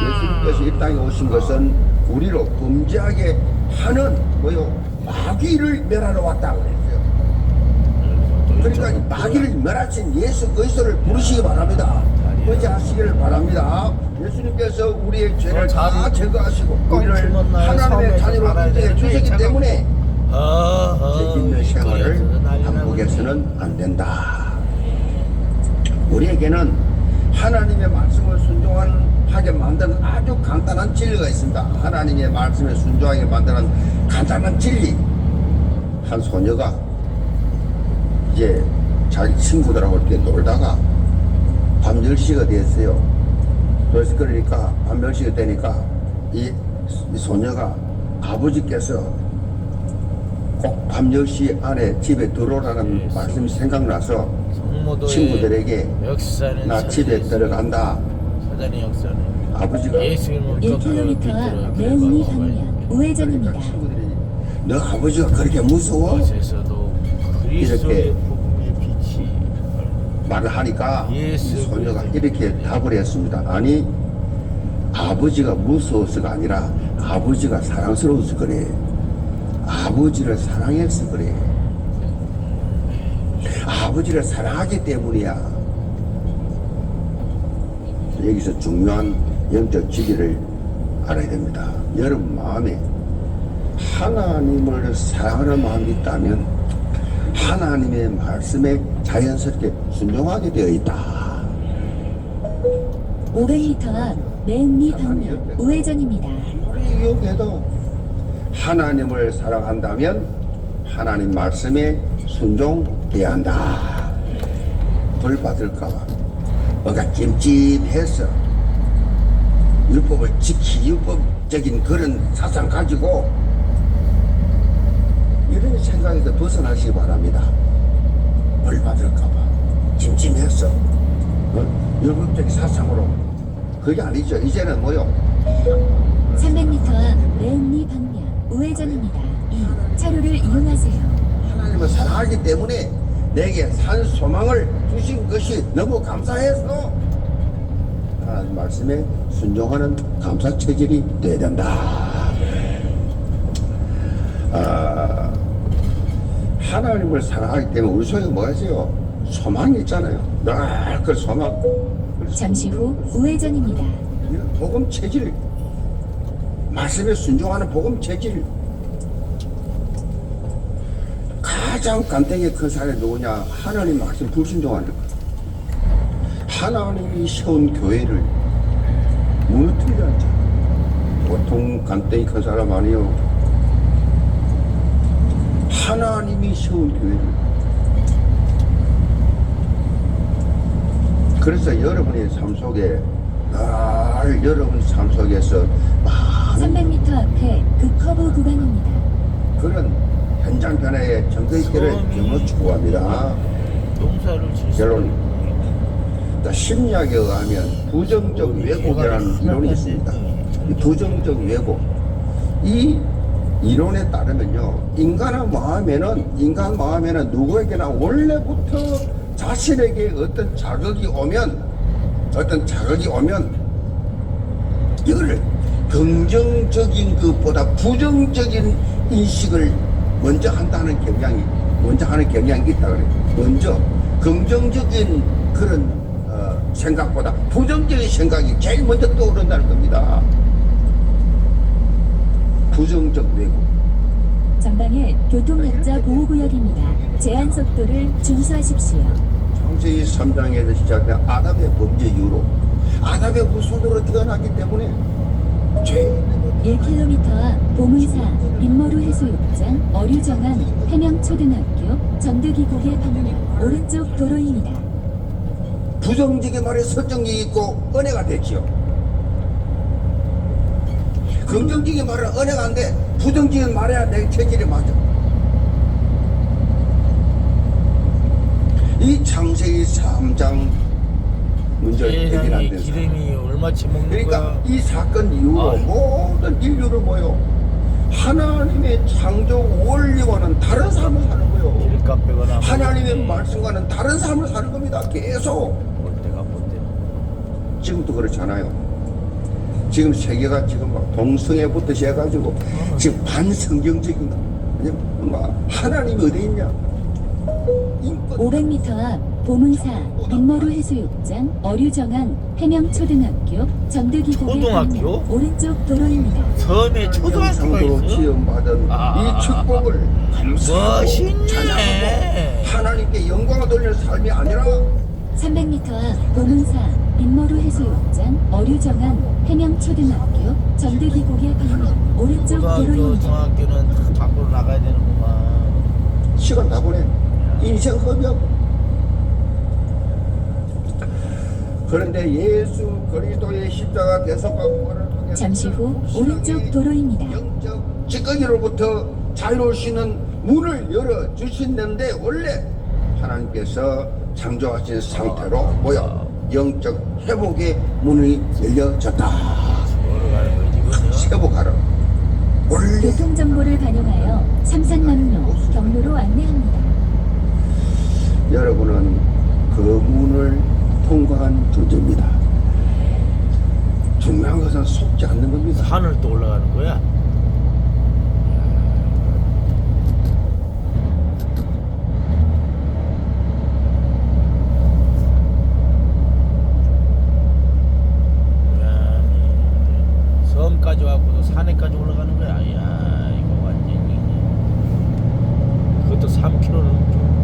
예수님께서 이 땅에 오신 것은 우리로 범죄하게 하는 마귀를 멸하러 왔다 그랬어요. 그러니까 이 마귀를 멸하신 예수 그리스도를 부르시기 바랍니다. 의지하시기를 바랍니다. 예수님께서 우리의 죄를 다 제거하시고 우리를 하나님의 자녀로 인정해 주시기 때문에 죄 짓는 생활을 반복해서는 안 된다. 우리에게는 하나님의 말씀을 순종하게 만드는 아주 간단한 진리가 있습니다. 하나님의 말씀에 순종하게 만드는 간단한 진리. 한 소녀가 이제 자기 친구들하고 이렇게 놀다가 밤 10시가 됐어요. 그러니까 밤 10시가 되니까 이 소녀가 아버지께서 꼭 밤 10시 안에 집에 들어오라는 말씀이 생각나서 친구들에게 나 집에 들어간다. 사단의 역사는 아버지가 예수님을 1km 앞 매운리 방면 우회전입니다. 친구들이 너 아버지가 그렇게 무서워? 곳에서도 그리스도의 복음의 빛이 말을 하니까 이 예수 소녀가 이렇게 답을 했습니다. 아니 아버지가 무서워서가 아니라 아버지가 사랑스러워서 그래. 아버지를 사랑해서 그래. 아버지를 사랑하기 때문이야. 여기서 중요한 영적 진리를 알아야 됩니다. 여러분 마음에 하나님을 사랑하는 마음이 있다면 하나님의 말씀에 자연스럽게 순종하게 되어 있다. 500m 앞 맨리 방면 우회전입니다. 우리 여기에도 하나님을 사랑한다면 하나님 말씀에 순종해야 한다. 벌 받을까봐 뭔가 찜찜해서 율법을 율법적인 그런 사상 가지고 이런 생각에서 벗어나시기 바랍니다. 벌 받을까봐 찜찜해서 율법적인 사상으로 그게 아니죠. 이제는 뭐요? 300m 앞 맨리 방면 우회전입니다. 2. 차로를 이용하세요. 하나님을 사랑하기 때문에 내게 산 소망을 주신 것이 너무 감사해서 하나님 말씀에 순종하는 감사 체질이 되어야 된다. 하나님을 사랑하기 때문에 우리 속에 뭐가 있어요? 소망이 있잖아요. 늘 그 소망. 잠시 후 우회전입니다. 이런 복음 체질, 말씀에 순종하는 복음 체질. 가장 간땡이 큰 사람이 누구냐? 하나님 말씀 불순종하는 것. 하나님이 세운 교회를 무너뜨리려 하죠. 보통 간땡이 큰 사람 아니요. 하나님이 세운 교회를. 그래서 여러분의 삶 속에 늘 여러분 삶 속에서 많은 300m 앞에 급커브 구간입니다. 그런 현장 변화에 정도 있기를 경로 추구합니다. 농사를 질 결론. 심리학에 의하면 부정적 왜곡이라는 이론이 있습니다. 이 부정적 왜곡. 이 이론에 따르면요, 인간 마음에는 누구에게나 원래부터 자신에게 어떤 자극이 오면 이거를 긍정적인 것보다 부정적인 인식을 먼저 하는 경향이 있다 그래요. 먼저 긍정적인 그런 생각보다 부정적인 생각이 제일 먼저 떠오른다는 겁니다. 부정적 왜곡. 전방에 교통약자 보호구역입니다. 제한 속도를 준수하십시오. 창세기 3장에서 시작된 아담의 범죄 이후로 아담의 후손으로 태어났기 때문에 죄 1km 앞 보문사 빈머루 해수욕장 어류정안 해명초등학교 전득이고개 방면 오른쪽 도로입니다. 부정적인 말에 설정이 있고 은혜가 되지요. 긍정적인 말은 은혜가 안 돼. 부정적인 말해야 내 체질에 맞아. 이 창세기 3장 문제를 해결 안 된 사람. 기름이 얼마치 먹는 그러니까 거야? 이 사건 이후로 모든 인류를 뭐요? 하나님의 창조 원리와는 다른 삶을 사는 거예요. 기름값 빼거나 하나님의 말씀과는 다른 삶을 사는 겁니다. 계속. 볼 때가 볼 때. 지금도 그렇잖아요. 지금 세계가 지금 막 동성애부터 시작해가지고 지금 반성경적인 뭔가 하나님이 어디 있냐? 500m 앞 보문사 빈머루 해수욕장 어류정안 해명초등학교 전득이고개 방면 초등학교? 오른쪽 도로입니다. 섬에 초등학교가 상으로 있어? 지원받은 이 축복을 감사하고 멋있네. 찬양하고 하나님께 영광을 돌리는 삶이 아니라 300m 앞 보문사 빈머루 해수욕장 어류정안 해명초등학교 전득이고개 방면 오른쪽 초등학교, 도로입니다. 중학교는 다 밖으로 나가야 되는구만. 시간 다 보내. 인생 허비하고. 그런데 예수 그리스도의 십자가 대속과 부활을 통해 잠시 후 오른쪽 도로입니다. 영적 찌꺼기로부터 자유로울 수 있는 문을 열어 주시는데 원래 하나님께서 창조하신 상태로 뭐야 영적 회복의 문이 열려졌다. 뭐로 가는 거지 이거죠? 회복하라. 원래 교통정보를 반영하여 삼산남로 경로로 안내합니다. 여러분은 그 문을 통과한 존재입니다. 중요한 것은 속지 않는 겁니다. 산을 또 올라가는 거야? 섬까지 와고도 산에까지 올라가는 거야. 야, 이거 완전히 그것도 3km는 좀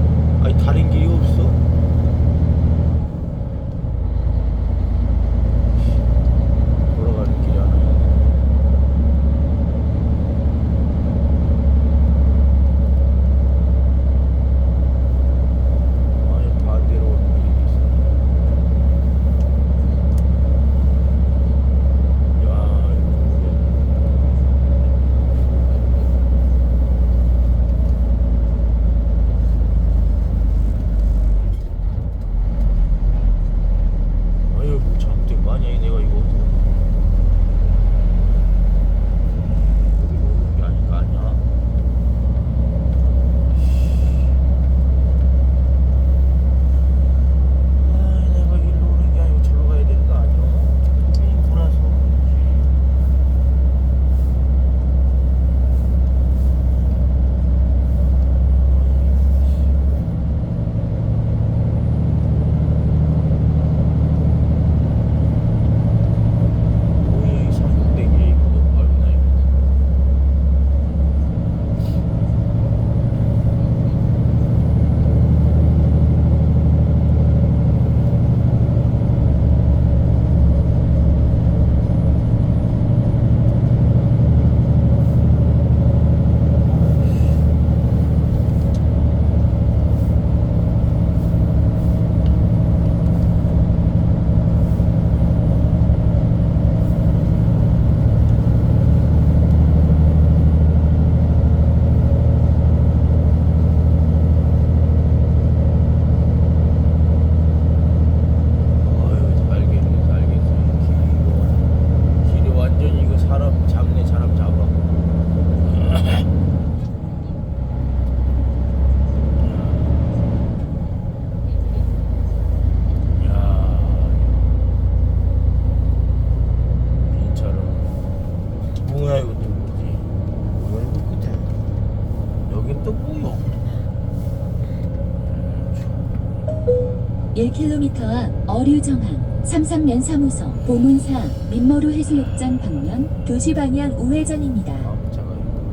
300m 앞 어류 정항 삼산면 사무소 보문사 민머루 해수욕장 방면 2시 방향 우회전입니다. 제가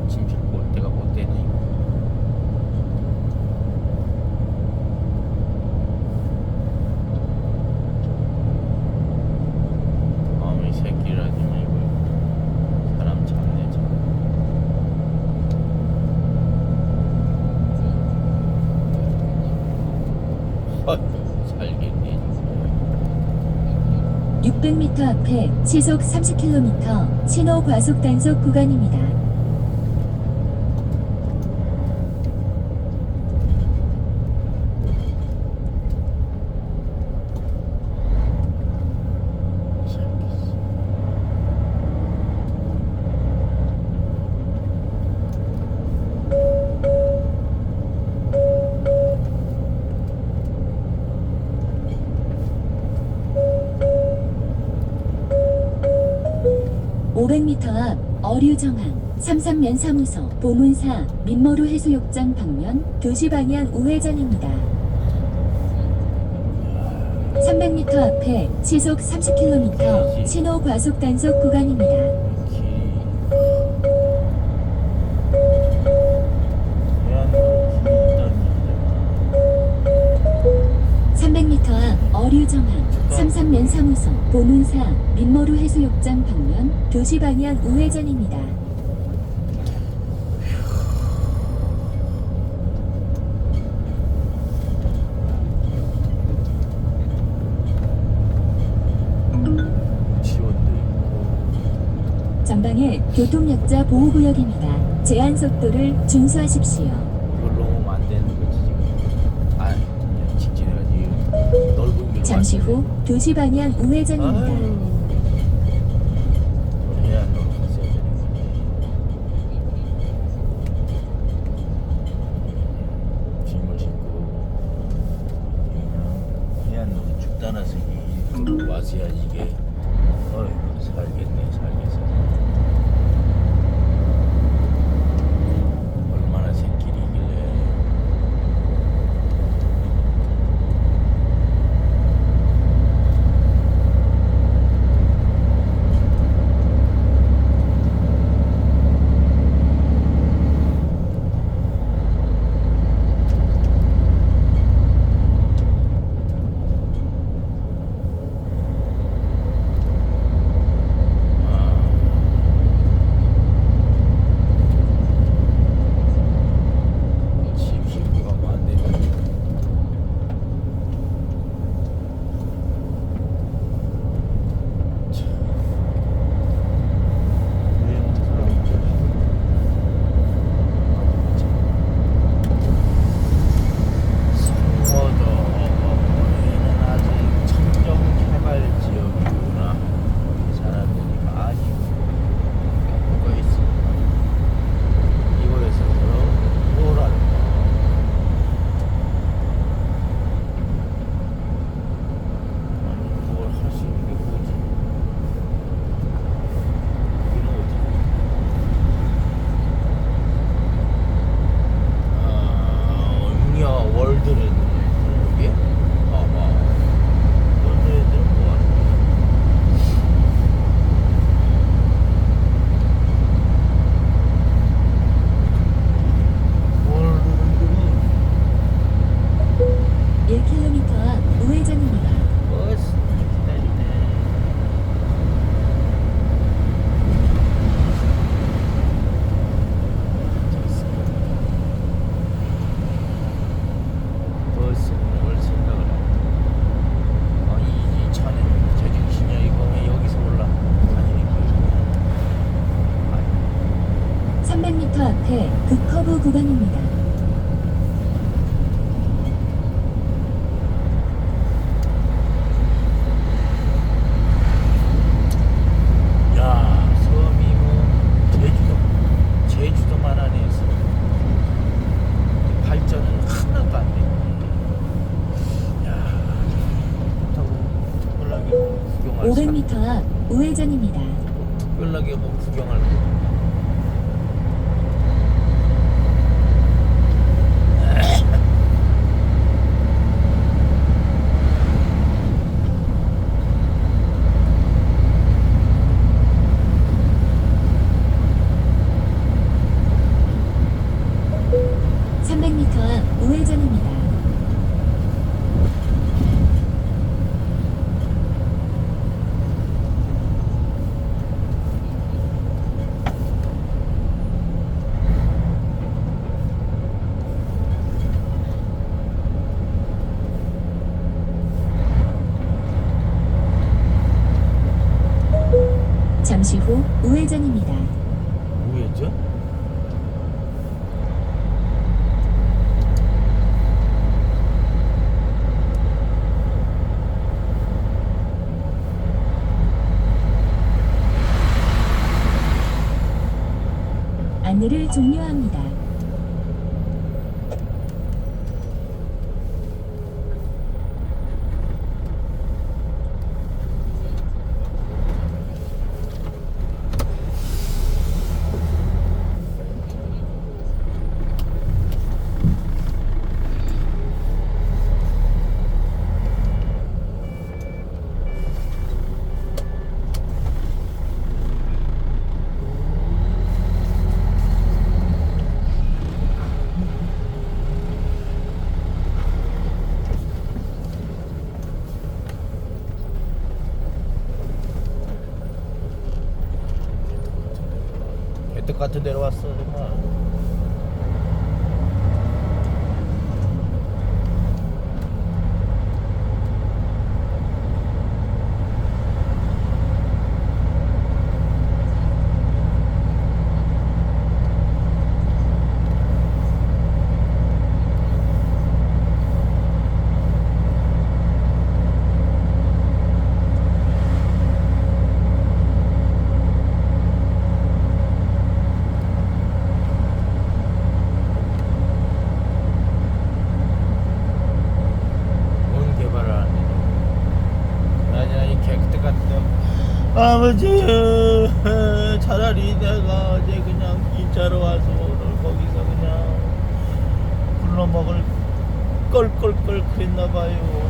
짐 싣고 올 때가 못 되네. 어머니 새끼라지 말고 사람 참네 참. 살겠네. 600m 앞에 시속 30km 신호 과속 단속 구간입니다. (500m) 앞 어류 정항 삼산면 사무소 보문사 민머루 해수욕장 방면 2시 방향 우회전입니다. 300m 앞에 시속 30km 신호 과속 단속 구간입니다. 길이 300m 앞 어류 정항 삼산면 사무소 보문사 민머루 해수욕장 방면 2시 방향 우회전입니다. 지원도 있고 전방에 교통약자 보호구역입니다. 제한 속도를 준수하십시오. 이걸 놓으면 안 되는 거지 지금. 아, 그냥 직진해가지고 넓은 길로 잠시 후 왔는데. 2시 방향 우회전입니다. 아유, 해안도로 갔어야 되는 거지. 짐을 싣고 그냥 해안도로 쭉 따라서 이 와서야 이게 살겠네 살겠어. 얼마나 새끼리길래. 짐 싣고 가면 안 되네. 성어도에는 아직 청정 개발 지역이구나. 사람들이 많이 묻어 있습니다. 이곳에서 뭐랄까 아니 뭘 할 수 있는 게 뭐지? 여기는 어디? 응여 월드랜드 여기? 봐봐. 월드랜드는 뭐 하는 거야? 월드랜드는 1km 앞 우회전입니다. 버스 기다리네. 버스는 뭘 생각을 하고. 이 차는 제정신이야. 이거 왜 여기서 올라다니는 거야? 300m 앞에 극커브 구간입니다. 야, 섬이 뭐 제주도만 하네. 발전은 하나도 안 되네. 야, 좋다고 특별하게 뭐 구경할 500m 앞 우회전입니다. 특별하게 뭐 구경할 거. 잠시 후 우회전입니다. 우회전? 안내를 종료합니다. 개떡 같은 데로 왔어 정말. 뭔 개발을 하는데 나중에 이 개떡 같은 데 아버지 차라리 내가 어제 그냥 인차로 와서 오늘 거기서 그냥 굴러먹을 껄껄껄 그랬나봐요.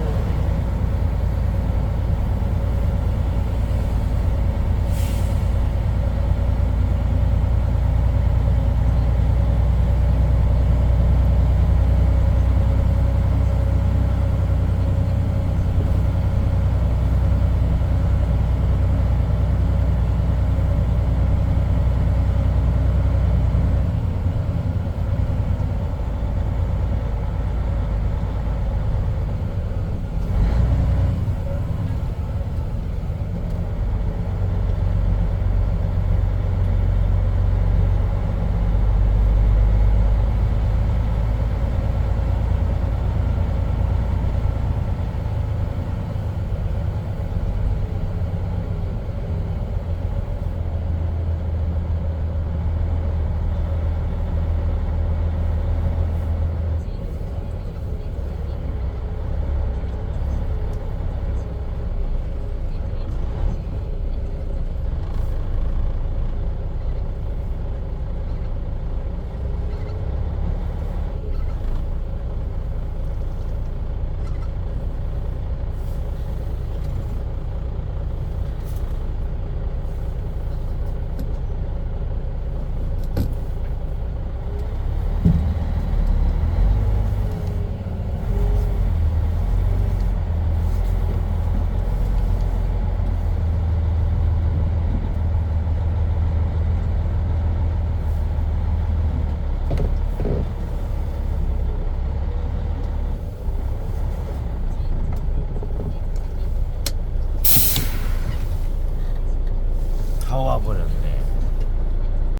다 와버렸네.